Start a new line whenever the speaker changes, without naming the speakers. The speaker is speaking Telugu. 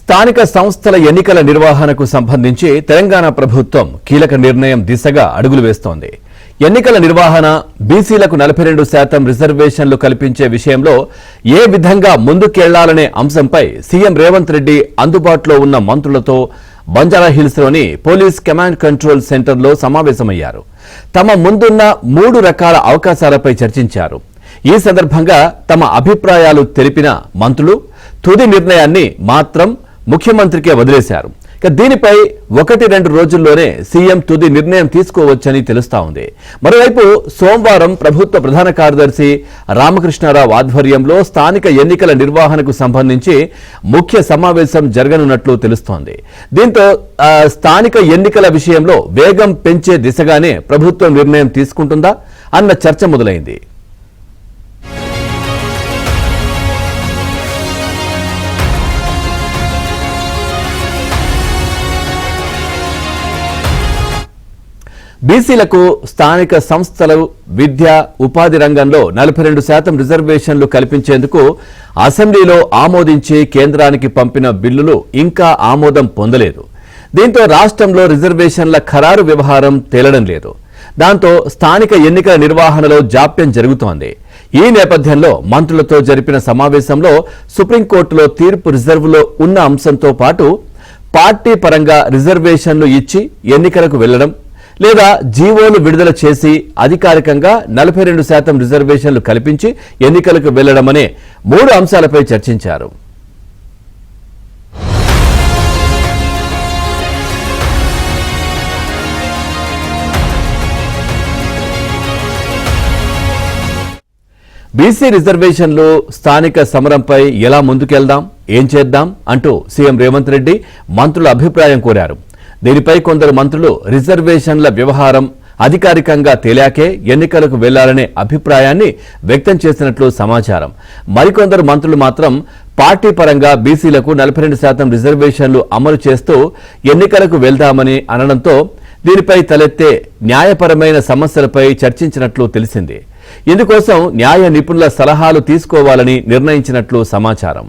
స్థానిక సంస్థల ఎన్నికల నిర్వహణకు సంబంధించి తెలంగాణ ప్రభుత్వం కీలక నిర్ణయం దిశగా అడుగులు వేస్తోంది. ఎన్నికల నిర్వహణ, బీసీలకు 42% రిజర్వేషన్లు కల్పించే విషయంలో ఏ విధంగా ముందుకెళ్లాలనే అంశంపై సీఎం రేవంత్ రెడ్డి అందుబాటులో ఉన్న మంత్రులతో బంజారాహిల్స్లోని పోలీస్ కమాండ్ కంట్రోల్ సెంటర్లో సమావేశమయ్యారు. తమ ముందున్న 3 రకాల అవకాశాలపై చర్చించారు. ఈ సందర్భంగా తమ అభిప్రాయాలు తెలిపిన మంత్రులు తుది నిర్ణయాన్ని మాత్రం ముఖ్యమంత్రికే వదిలేశారు. దీనిపై 1-2 రోజుల్లోనే సీఎం తుది నిర్ణయం తీసుకోవచ్చని తెలుస్తా ఉంది. మరోవైపు సోమవారం ప్రభుత్వ ప్రధాన కార్యదర్శి రామకృష్ణారావు ఆధ్వర్యంలో స్థానిక ఎన్నికల నిర్వహణకు సంబంధించి ముఖ్య సమావేశం జరగనున్నట్లు తెలుస్తోంది. దీంతో స్థానిక ఎన్నికల విషయంలో వేగం పెంచే దిశగానే ప్రభుత్వం నిర్ణయం తీసుకుంటుందా అన్న చర్చ మొదలైంది. బీసీలకు స్థానిక సంస్థలు, విద్య, ఉపాధి రంగంలో 42% రిజర్వేషన్లు కల్పించేందుకు అసెంబ్లీలో ఆమోదించి కేంద్రానికి పంపిన బిల్లులు ఇంకా ఆమోదం పొందలేదు. దీంతో రాష్ట్రంలో రిజర్వేషన్ల ఖరారు వ్యవహారం తేలడం లేదు. దాంతో స్థానిక ఎన్నికల నిర్వహణలో జాప్యం జరుగుతోంది. ఈ నేపథ్యంలో మంత్రులతో జరిపిన సమావేశంలో సుప్రీంకోర్టులో తీర్పు రిజర్వులో ఉన్న అంశంతో పాటు పార్టీ పరంగా రిజర్వేషన్లు ఇచ్చి ఎన్నికలకు వెళ్లడం లేదా జీవోలు విడుదల చేసి అధికారికంగా 42% రిజర్వేషన్లు కల్పించి ఎన్నికలకు వెళ్లడమనే 3 అంశాలపై చర్చించారు. బీసీ రిజర్వేషన్లు స్థానిక సమరంపై ఎలా ముందుకెళ్దాం, ఏం చేద్దాం అంటూ సీఎం రేవంత్ రెడ్డి మంత్రుల అభిప్రాయం కోరారు. దీనిపై కొందరు మంత్రులు రిజర్వేషన్ల వ్యవహారం అధికారికంగా తేలాకే ఎన్నికలకు వెళ్లాలనే అభిప్రాయాన్ని వ్యక్తం చేసినట్లు సమాచారం. మరికొందరు మంత్రులు మాత్రం పార్టీ పరంగా బీసీలకు 42% రిజర్వేషన్లు అమలు చేస్తూ ఎన్నికలకు వెళ్దామని అనడంతో దీనిపై తలెత్తే న్యాయపరమైన సమస్యలపై చర్చించినట్లు తెలిసింది. ఇందుకోసం న్యాయ నిపుణుల సలహాలు తీసుకోవాలని నిర్ణయించినట్లు సమాచారం.